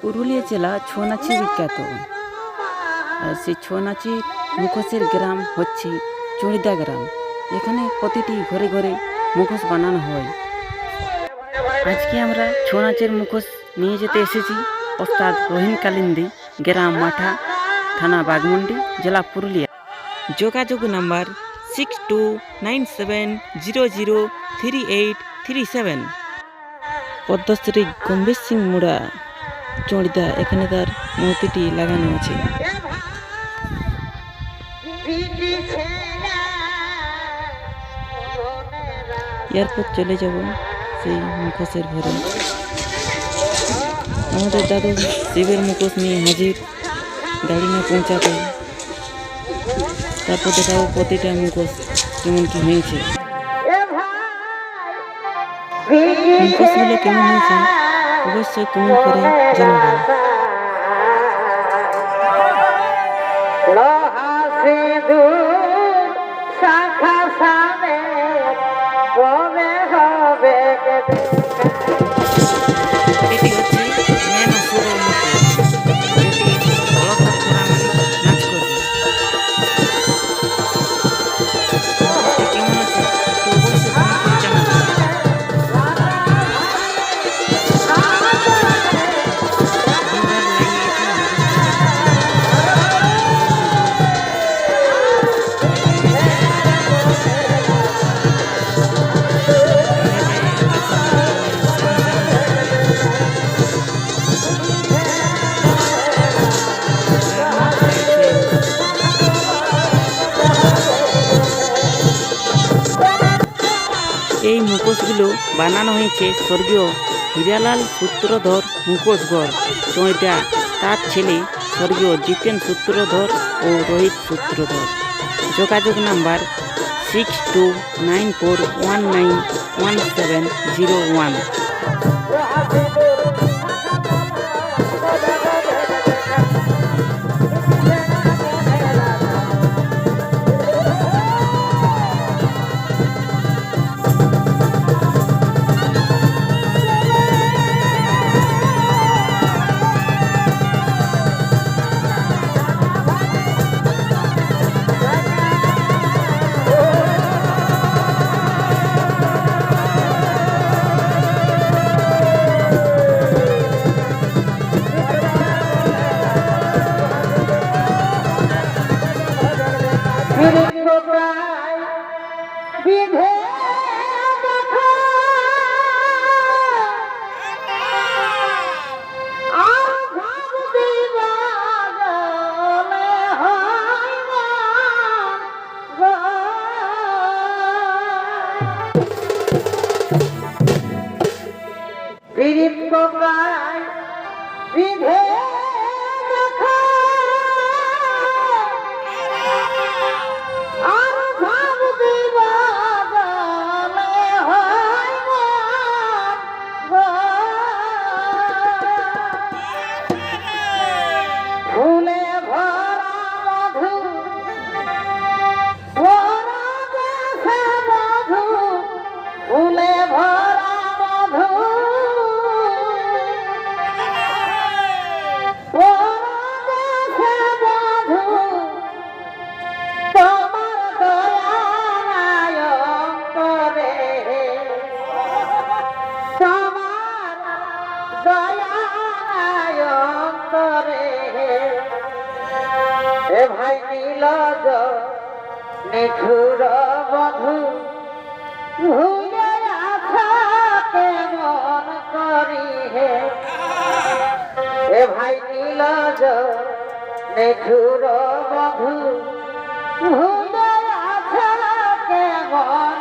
পুরুলিয়া জেলা ছৌ নাচে বিখ্যাত। আর সেই ছৌ নাচের মুখোশের গ্রাম হচ্ছে চড়িদা গ্রাম। এখানে প্রতিটি ঘরে ঘরে মুখোশ বানানো হয়। আজকে আমরা ছৌ নাচের মুখোশ নিয়ে যেতে এসেছি ওস্তাদ রহিম কালিন্দী, গ্রাম মাঠা, থানা বাঘমুন্ডি, জেলা পুরুলিয়া। যোগাযোগ নাম্বার 6297003837। পদ্মশ্রী গম্ভীর সিং মুড়া চড়িদা, এখানে তার মূর্তিটি লাগানো আছে। এরপর চলে যাব সেই মুখোশের ঘরে। আমাদের দাদু শিবের মুখোশ নিয়ে হাজির, গাড়ি না পৌঁছাতে। তারপর দেখাবো প্রতিটা মুখোশ কেমন কি হয়েছে। মুখোশগুলো কেমন হয়েছে অবশ্যই কমেন্ট করে জানাবেন। এটি হচ্ছে মেন অসুরের মুখোশ, যেটি অলকার ঘোড়ামারি নাচ করবে। মুখোশটি কেমন আছে একটু অবশ্যই কমেন্ট করে জানাবেন। এই মুখোশগুলো বানানো হয়েছে স্বর্গীয় হীরালাল সূত্রধর মুখোশগড় চড়িদা, তার ছেলে স্বর্গীয় জিতেন সূত্রধর ও রোহিত সূত্রধর। যোগাযোগ নাম্বার 6294191701। ভাই নীলজ নিঠুর বধূ ভুলে আছা কেমন করি হে। এ ভাই নীলজ নিঠুর বধূ ভুলে আছা কেমন।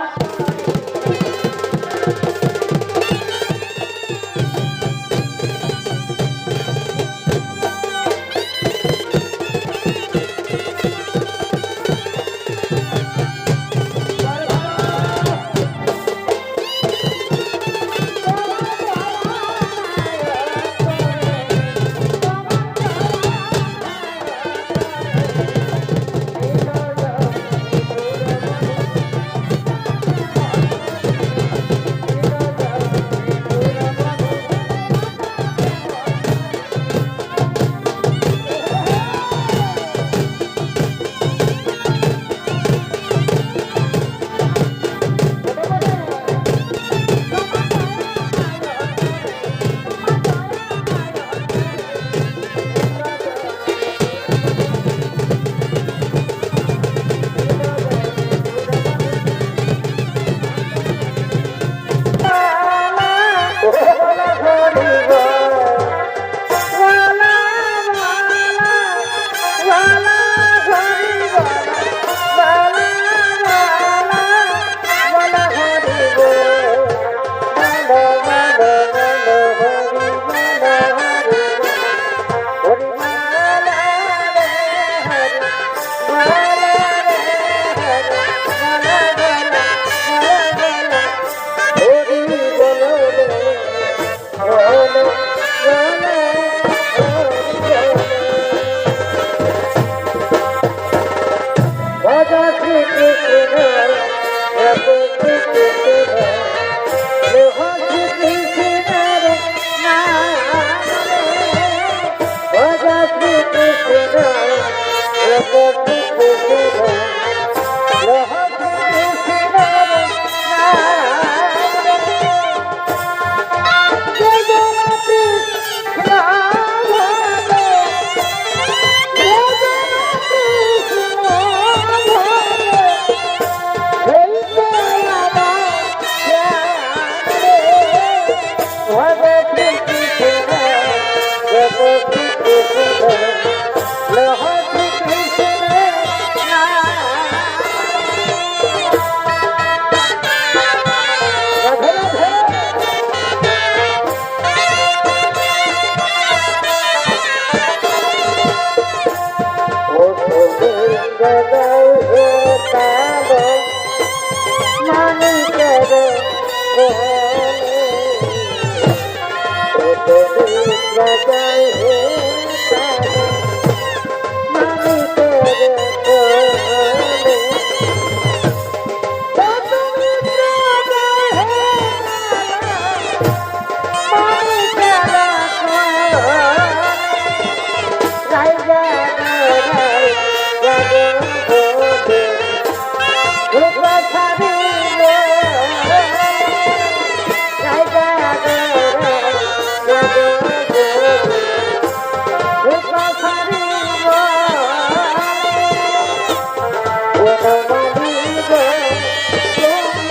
যায় হে মানি তোরে কোলে ও তুমি যায় হে মানি তোরে কোলে রাই রাই রাই গোদে রূপা ছাড়িলে রাই রূপা ছাড়িব বনমালিব তুমি মারা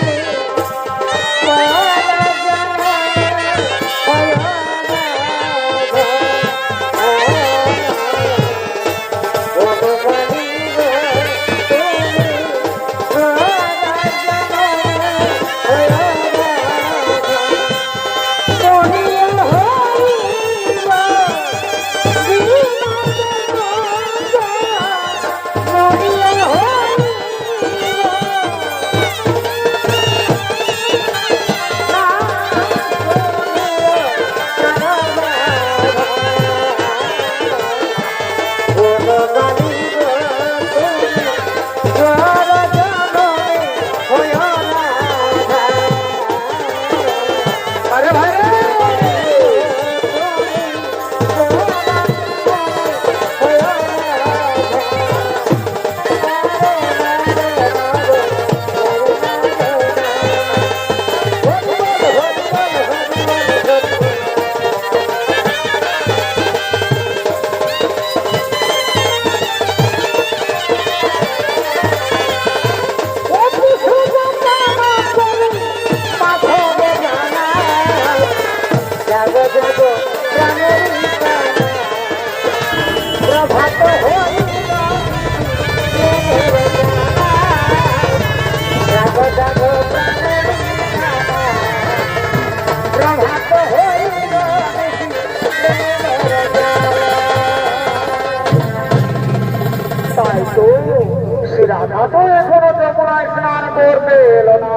রাধা তো এখনো যমুনায় স্নান করতে এলো না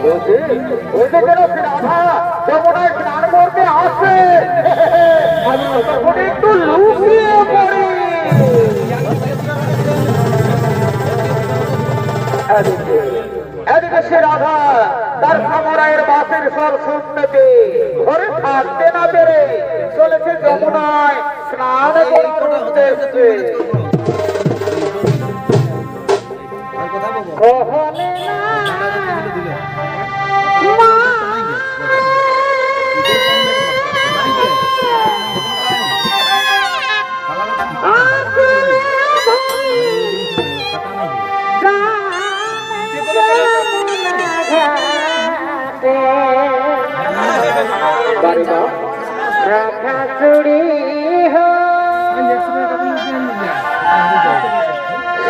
বলছি ওই যে কেন রাধা যমুনায় স্নান করতে আসে আমি তখন একটু লুকিয়ে পড়ি এদিকে সে রাধা তার সামরায়ের বাসের স্বর শুনতে ঘরে থাকতে না পেরে চলেছে যমুনায় স্নান করার উদ্দেশ্যে কহলে না রাখা চুড়ি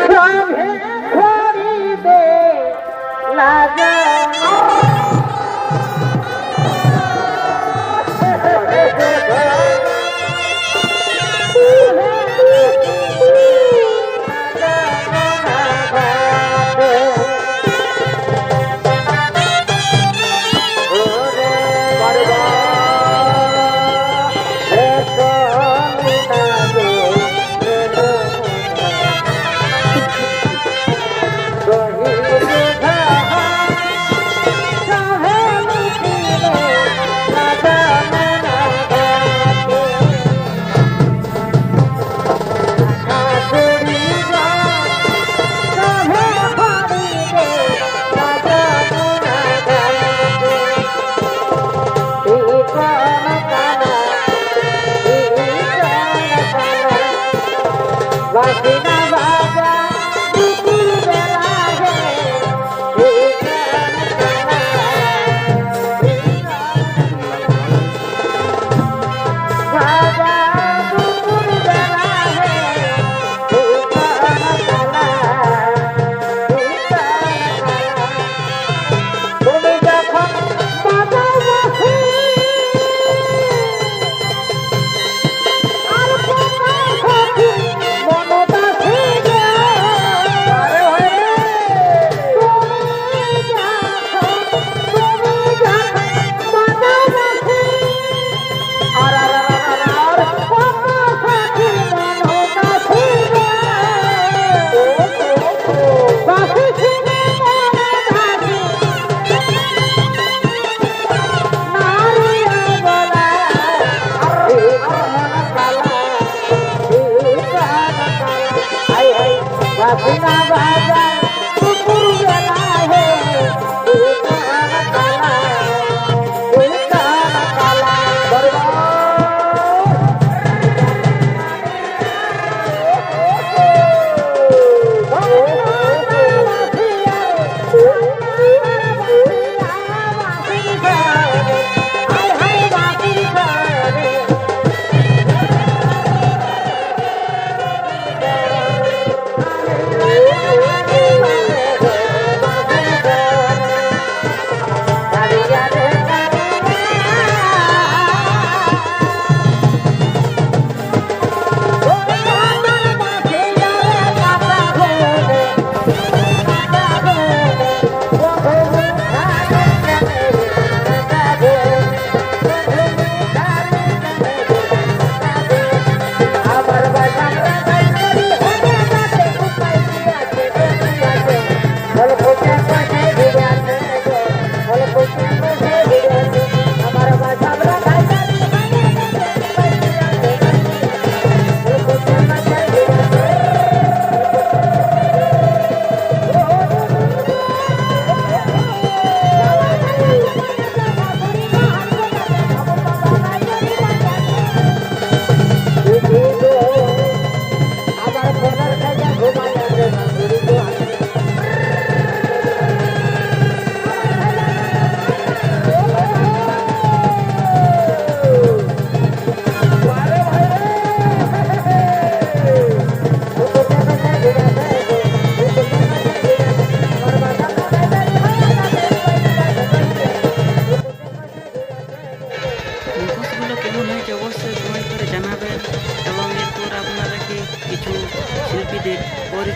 সবে খরিদে লাগা Let's go.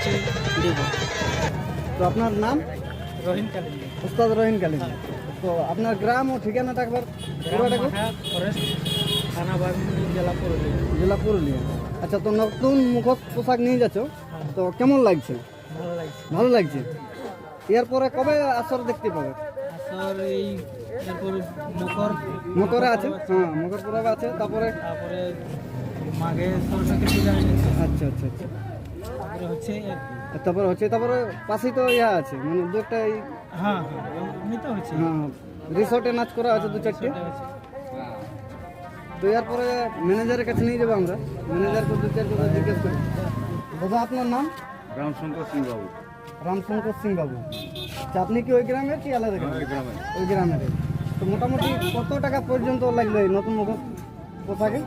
কিছু দেব। তো আপনার নাম? রহিম কালিম, উস্তাদ রহিম কালিম। তো আপনার গ্রাম ও ঠিকানাটা একবার পুরোটা একবার? ফরেস্ট থানা বাগমুন্ডি, জেলা পুরুলিয়া। জেলা পুরুলিয়া। আচ্ছা, তো নতুন মুখোশ পোশাক নিয়ে যাচ্ছ, তো কেমন লাগছে? ভালো লাগছে। ভালো লাগছে। এরপরে কবে আসর দেখতে পাবে? আসর এই এরপর মকর, মকরে আছে, হ্যাঁ মকর পরব আছে, তারপরে তারপরে মাঘে সরস্বতী পূজা হয়ে গেছে। আচ্ছা আচ্ছা আচ্ছা, তারপরে হচ্ছে আর তারপরে হচ্ছে, তারপরে পাশেই তো ইয়া আছে, মানে দু একটা হ্যাঁ এমনি তো হচ্ছে। হ্যাঁ রিসোর্টে নাচ করা আছে 2-4টে। তো এরপরে ম্যানেজারের কাছে নিয়ে যাবো আমরা, ম্যানেজারকে 2-4 কথা জিজ্ঞেস করি। দাদা আপনার নাম? রামশঙ্কর সিং বাবু। রামশঙ্কর সিং বাবু। আচ্ছা, আপনি কি ওই গ্রামের কি আলাদা গ্রাম? ওই গ্রামের। তো মোটামুটি কত টাকা পর্যন্ত লাগলো এই নতুন মুখোশ পোশাকে?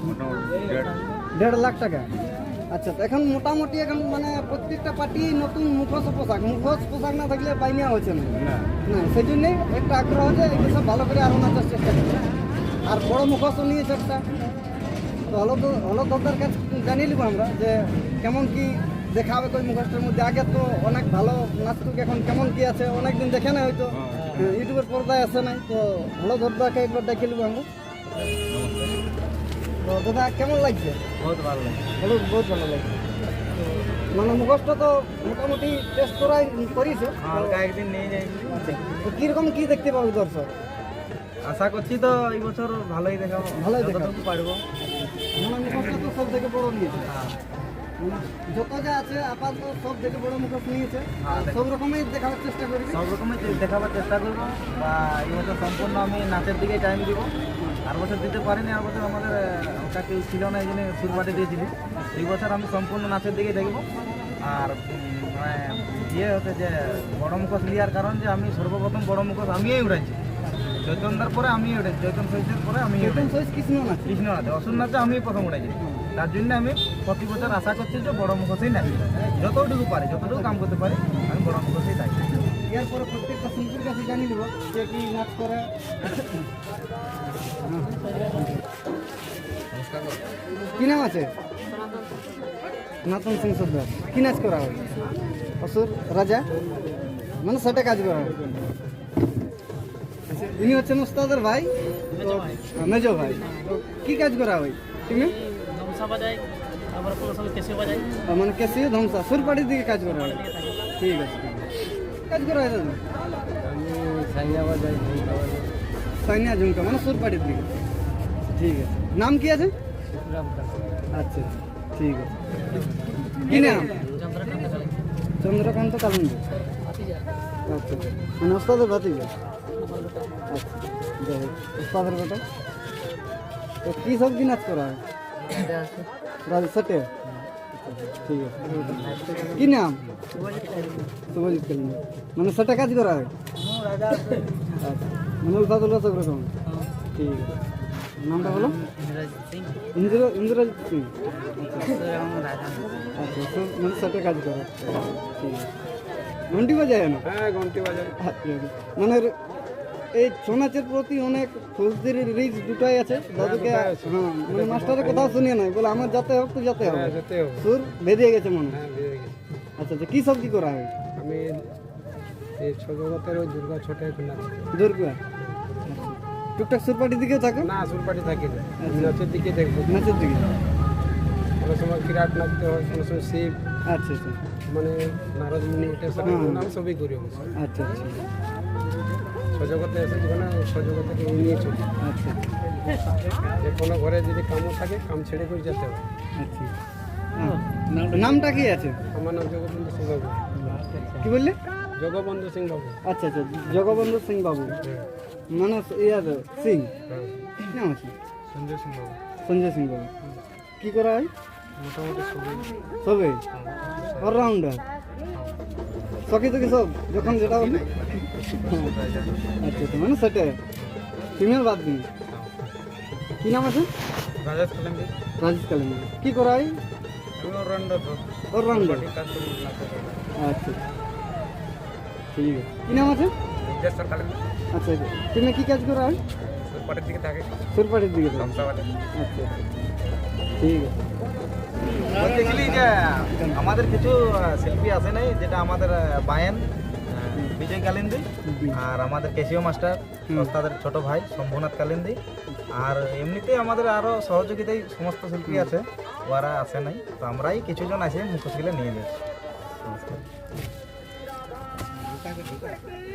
মোটামুটি 1.5 লাখ টাকা। আচ্ছা, তো এখন মোটামুটি এখন মানে প্রত্যেকটা পার্টি নতুন মুখোশ পোশাক না থাকলে পাইনিয়া হচ্ছে না। না, সেই জন্যই একটা আগ্রহ যে এগুলো সব ভালো করে আরো নাচার চেষ্টা করছে। আর বড় মুখোশও নিয়েছে একটা। তো হলো দরদার কাছে জানিয়ে নিব আমরা যে কেমন কি দেখাবে ওই মুখোশটার মধ্যে। আগে তো অনেক ভালো নাচতুক, এখন কেমন কি আছে অনেকদিন দেখে না হয়তো, ইউটিউবের পর্দায় আসে নাই। তো হলো দরদাকে একবার দেখে নিব আমরা। তো দাদা কেমন লাগছে? বহুত ভালো লাগছে। বহুত ভালো লাগছে। মানে মুখোশটা তো মোটামুটি টেস্ট করিয়েছে। হালকা একদিন নিয়ে যাই। তো কিরকম কি দেখতে পাবো দর্শক? আশা করছি তো এই বছর ভালোই দেখাবো, ভালোই দেখাবো। যতটুকু পারবো। মানে মুখোশটা তো সব থেকে বড় নিয়েছে। মানে যত যা আছে আপাতত সব থেকে বড় মুখোশ নিয়েছে। আর সব রকমই দেখাবার চেষ্টা করি। সব রকমের দেখাবার চেষ্টা করবো, বা এই বছর সম্পূর্ণ আমি নাচের দিকে টাইম দিব। আর বছর দিতে পারিনি, আর বছর আমাদের ওটা কেউ ছিল না, এই জন্য শুরুবাটে দিয়েছিলি। এই বছর আমি সম্পূর্ণ নাচের দিকে দেখবো। আর মানে ইয়ে হচ্ছে যে বড় মুখোশ নেওয়ার কারণ যে আমি সর্বপ্রথম বড় মুখোশ আমিই উঠেছি। চৈতন্যদার পরে আমি উঠেছি, চৈতন্য সৈসের পরে আমি উঠেছি। কৃষ্ণ না কৃষ্ণ নাচে, অসুর নাচে আমি প্রথম উঠেছি। তার জন্য আমি প্রতি বছর আশা করছি যে বড় মুখোশই নাচি, যতটুকু পারি, যতটুকু কাম করতে পারি আমি বড় মুখোশই থাকি। এরপরে প্রত্যেকটা শিল্পীর কাছে জানিয়ে দেবো সে কি নাচ করে। কি নাম আছে? সনাতন সিং সর্দার। কি নাচ করা হয়? অসুর রাজা, মানে সেটা কাজ করা হয়। আচ্ছা, ইনি হচ্ছেন উস্তাদের ভাই, মেজো ভাই। তো কি কাজ করা হয় তুমি? ধমসা বাজাই, তারপরে কোনো সময় কেসিও বাজাই। মানে কেসিও ধ্বংসা সুরপাটির দিকে কাজ করা হয়। ঠিক আছে, কাজ করা হয় দাদা। আমি সাইয়া বাজাই, সাইনিয়া ঝুমকা, মানে সুরপাটির দিকে। ঠিক আছে, নাম কি আছে? আচ্ছা ঠিক আছে। কি নাম? চন্দ্রকান্ত কালুন্দি। আচ্ছা, মানে ওস্তাদের ভাতিজা। আচ্ছা, যাই হোক, ওস্তাদের বেটা। তো কী সব কি নাচ করা হয়? রাজা সেটে। ঠিক আছে, কি নাম? শুভজিৎ কালিন্দি। মানে সেটা কাজ করা হয়। আচ্ছা, মানে উস্তাদুল্লাহ সব রকম। ঠিক আছে, নামটা বলো? ইন্দ্রজিৎ সিং। আচ্ছা, মানে সেটা কাজ করা। ঠিক আছে, ঘন্টি বাজায় না? হ্যাঁ, ঘন্টি বাজায়। আচ্ছা, মানে এই ছৌ নাচের প্রতি অনেক ফৌজদারি রিচ দুটাই আছে দাদুকে। হ্যাঁ, মানে মাস্টারের কথাও শুনিয়ে নাই, বলে আমার যাতে হোক তো যাতে হবে। সুর বেরিয়ে গেছে মনে হয়। আচ্ছা আচ্ছা, কী সব কি করা হয়? আমি এই জগতের ওই দুর্গা ছোটে নাচি। দুর্গা। টুকটাক সুরপাটির দিকেও থাকো? না, সুরপাটি থাকি না, নাচের দিকে দেখবো। নাচের দিকে। কোনো সময় বিরাট নাচতে হয়, কোনো সময় শিব, আচ্ছা আচ্ছা মানে নারদ মুনি, এটা সব আমি সবই করি অবশ্য। আচ্ছা আচ্ছা সজগতে এসে যখন সজগতকে নিয়ে চলি। আচ্ছা যে কোনো ঘরে যদি কামও থাকে, কাম ছেড়ে করে যেতে হবে। আচ্ছা। নামটা কি আছে? আমার নাম জগবন্ধু সিং বাবু। কি বললে? জগবন্ধু সিং বাবু। আচ্ছা আচ্ছা, জগবন্ধু সিং বাবু। মানে ইয়া সিং কি নাম আছে? সঞ্জয় সিং বাবু। সঞ্জয় সিং বাবু। কি করা হয়? মোটামুটি সবই। সবে অলরাউন্ডার, সকি তো কি সব যখন যেটা বলি। আচ্ছা আচ্ছা, মানে সেটা ফিমেল বাদ দিন। কি নাম আছে? রাজেশ কালেন্দি। রাজেশ কালিন্দি। কি করা হয়? আমি অলরাউন্ডার। অলরাউন্ডার। কাজ করি না। আচ্ছা ঠিক আছে। কি নাম আছে? বিদ্যাসাগর কালেন্দি। আচ্ছা আচ্ছা, তুমি কি কাজ করা হয়? সুরপাটির দিকে থাকে। সুরপাটির দিকে থাকে। ধ্বংসা বাজায়। আচ্ছা আচ্ছা, ঠিক আছে। বলতে গেলি যে আমাদের কিছু শিল্পী আছে নাই, যেটা আমাদের বায়েন বিজয় কালিন্দি, আর আমাদের কেশিও মাস্টার ওস্তাদের ছোট ভাই শম্ভুনাথ কালিন্দি, আর এমনিতে আমাদের আরও সহযোগিতায় সমস্ত শিল্পী আছে, ওরা আসে নাই, তো আমরাই কিছুজন আছে মুখোশগুলো নিয়ে নিয়েছি।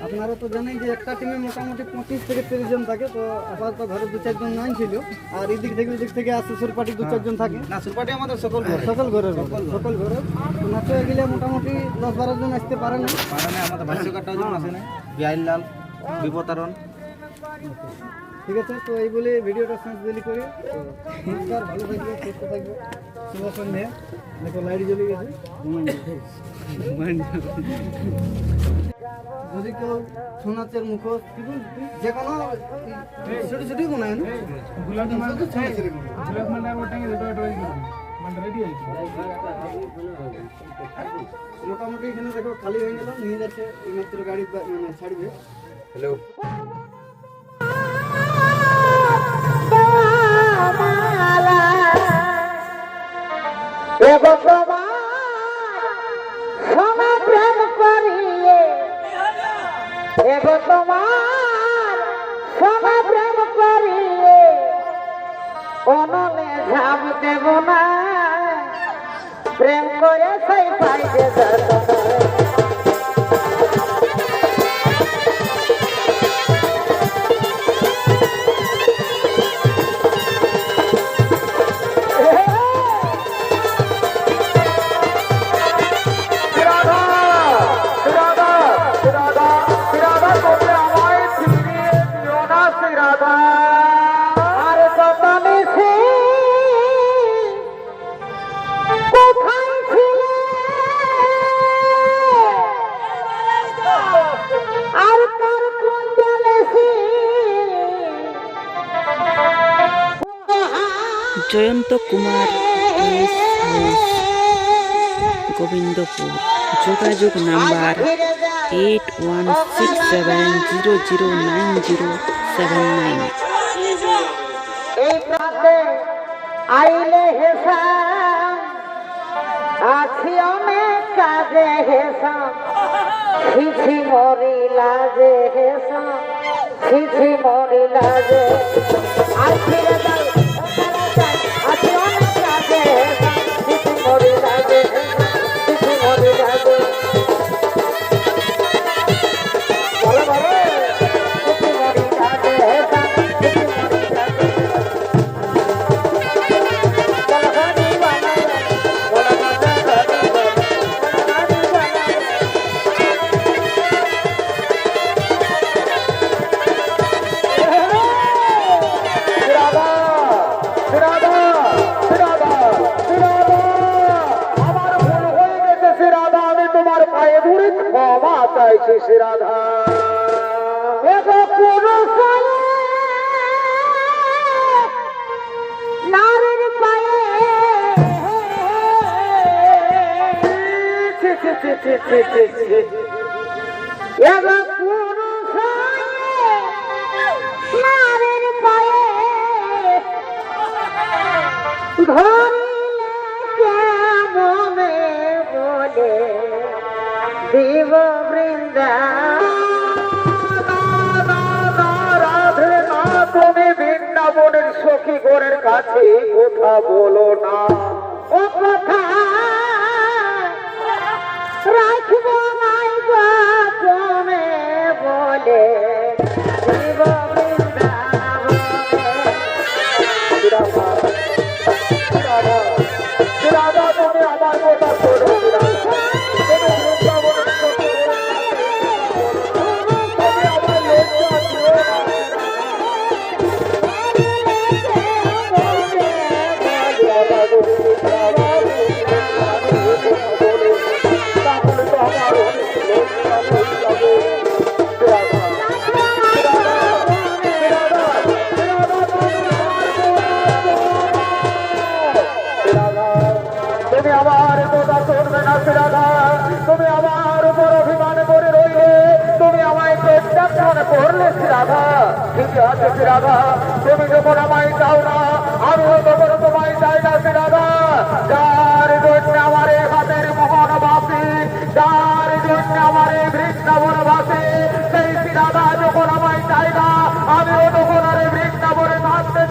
আপনারা তো জানেন যে একটা টিমে মোটামুটি 25 থেকে 30 জন থাকে, তো আপাতত ঘরে 2-4 জন নাই ছিল, আর এদিক থেকে ওদিক থেকে আসে সুরপাটি 2-4 জন থাকে। না, সুরপাটি আমাদের সকল ঘরে। সকল ঘরের তো নাচে গেলে মোটামুটি 10-12 জন আসতে পারে না। কারণে আমাদের ভাষ্যকারটাও যেমন আসে নাই, বিআইলাল, বিপতারণ। ঠিক আছে, তো এই বলে ভিডিওটা সমাপ্তি করি। তো নমস্কার, ভালো থাকবে, সুস্থ থাকবে, শুভ সন্ধ্যা। দেখো লাইট জ্বলে গেছে। যদি কেউ ছৌ নাচের মুখোশ যে কোনো ছোটো ছোটোই বানায় না, মোটামুটি এখানে দেখো খালি হয়ে গেল, নিয়ে যাচ্ছে এইমাত্র গাড়ি মানে ছাড়বে। হ্যালো এগো তোমার সোনা প্রেম করিয়ে, এগো তোমার সোনা প্রেম করিয়ে অনলে ঝাপ দেব না, প্রেম করে সেই পাইতে যাব না। Jayanta Kumar S house, Gobindapur. যোগাযোগ নাম্বার 8167009079। এই প্রাতে আইলে হেসা আছি অনেক কাজে হেসা, ছিছি মরি লাজে হেসা, ছিছি মরি লাজে আছি রে যাই আছি অনেক কাজে হেসা, ছিছি মরি লাজে হেসা, ছিছি মরি লাজে বলে বলে ছিছি মরি লাজে হেসা, ছিছি মরি লাজে চাইছি রাধা, নারীর পায়ে নারীর পায়ে ধরিলে কেমনে বলে দেব বৃন্দা। রাধে না, তুমি বৃন্দাবনের সখী গোরের কাছে কথা বলো না, ও কথা রাখবো নাই গোপনে বলে দেব বৃন্দাবনে। রাধা তুমি আমার কথা শোনো, তুমি আমার কথা শুনবে না রাধা, তুমি আমার উপর অভিমান করে রইলে, তুমি আমায় প্রত্যাখ্যান করলে রাধা। ঠিক আছে রাধা, তুমি যখন আমায় চাও না, আমিও তখন তোমায় চাই না রাধা।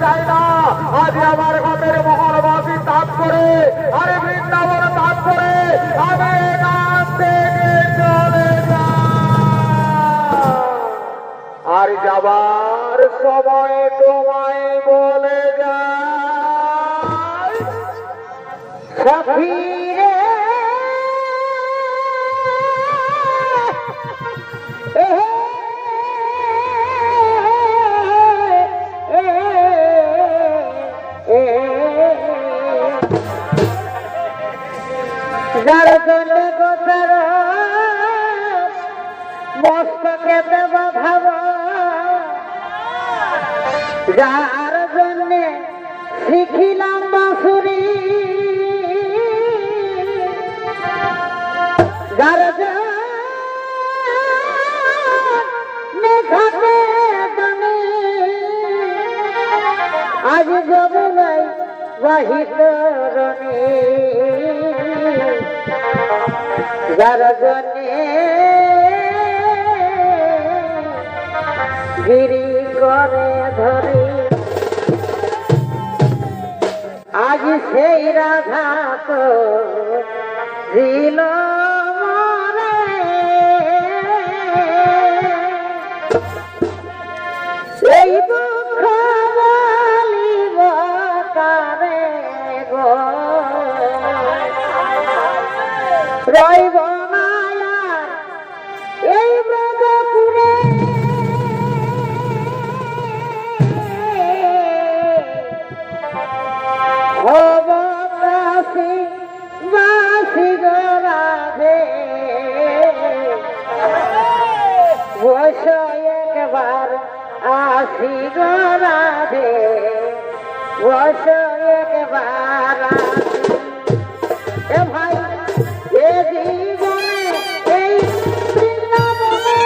চাই না। আজ আমার ঘরের মহলবাসী তাপ করে, আরে বৃন্দাবন তাপ করে, আমি এখান থেকে চলে যাই। আর যাবার সময় তোমায় বলে যায়, সখী রে, যার জন্য গোসার মস্তকে দেব ভাব, যার জন্য শিখিলাম বাঁশুরি, যার ঘাটে বনে আজ যমুনাই বাহিত রণে, যার জন্যে গিরি করে ধরে আজ সেই রাধা তো দিল মরে, এই দুঃখ বলিব কারে গো, রইব না আর এই ব্রজপুরে, হব কাশী বাসী গো রাধে, বস একবার আসি গো রাধে, বস একবার আসি। এ ভাই এ জীবনে এই বৃন্দাবনে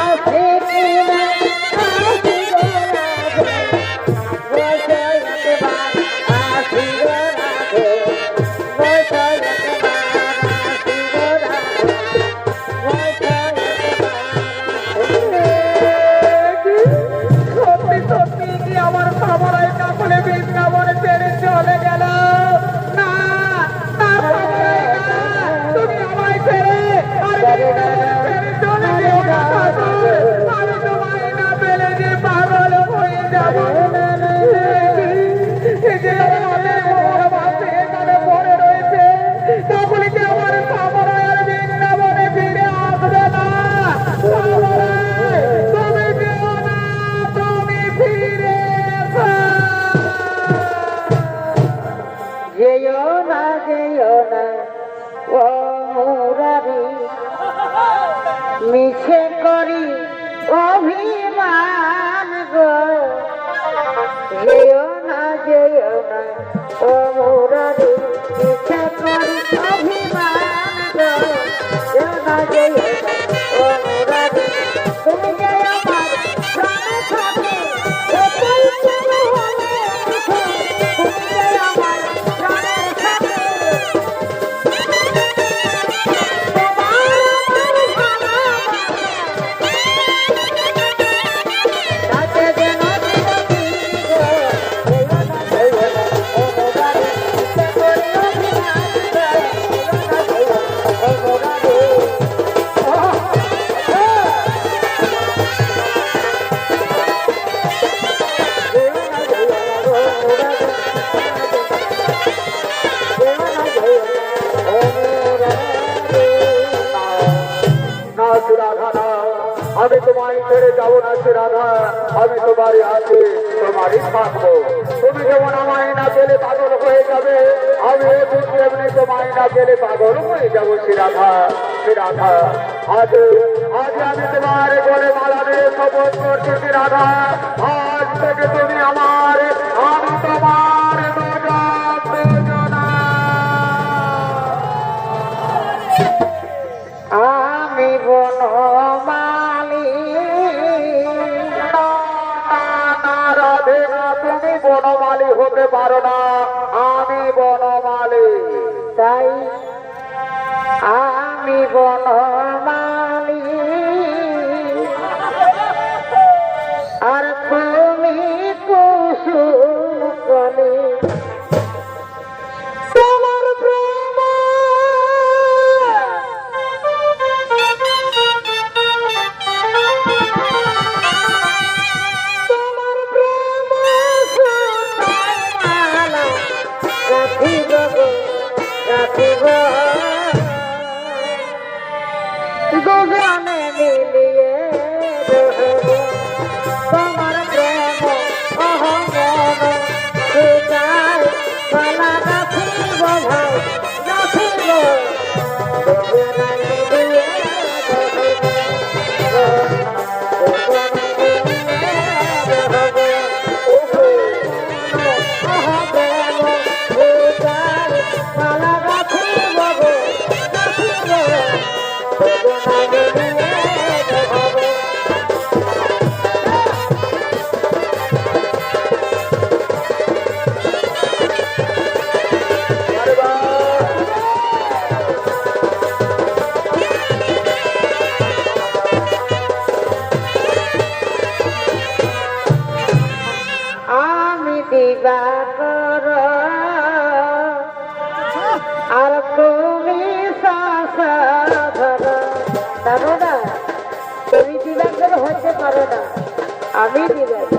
আসে কিনা আসি গো রাধে, বস একবার আসি গো রাধে, বস একবার আসি গো রাধে, বস সত্যি সত্যি কি আমার সামরাই কাপড়ে বৃন্দাবনে ছেড়ে চলে গেল? না না সামরাই না, তুমি আমায় ছেড়ে আর বৃন্দাবনে ছেড়ে চলে যেও না ঠাকুর। আমি তোমায় না পেলে যে পাগল হয়ে যাব। এই যে আমার হাতের মোহর বাঁধে এখানে পড়ে রয়েছে, তাহলে কি আমার সামরাই আর বৃন্দাবনে ফিরে আসবে না? সামরাই, তুমি যেও না, তুমি ফিরে এসো। যেও না যেও না ও মুরারি, মিছে করি অভিমান গো, যেও না ও মুরারি, মিছে করি অভিমান গো, যেও না ও মুরারি, তুমি যে আমার প্রাণে থাকে, এটাই কেন হলে মিছে, তুমি যে আমার প্রাণে থাকে, তাতে যেন বিরোধী গো, যেও না ও মুরারি, মিছে করি অভিমান গো, যেও না ও মুরারি। না সুরাধা না, আমি তোমায় ছেড়ে যাবো না সুরাধা, আমি তোমারই আছি, তোমারই থাকবো। তুমি যেমন আমায় না পেলে পাগল হয়ে যাবে, আমি এমনি তোমায় না পেলে পাগল হয়ে যাবো সুরাধা। সুরাধা, আজ আজ আমি তোমার গলে মালা দিয়ে শপথ করছি সুরাধা, আজ থেকে তুমি আমার, আমি তোমার দুজনা। আমি বনমালী, রাধে না, তুমি বনমালী হতে পারো না, আমি বনমালী। তাই আমি বনমালী, দুজনে মিলিয়ে রহব তোমার প্রেম অহমন সুতার মালা গাথিব ভাই গাথিব দুজনে মিলিয়ে আমি দিবাকর আর তুমি সাসাধর জানো না তুমি দিবাকর হতে পারো না আমি দিবাকর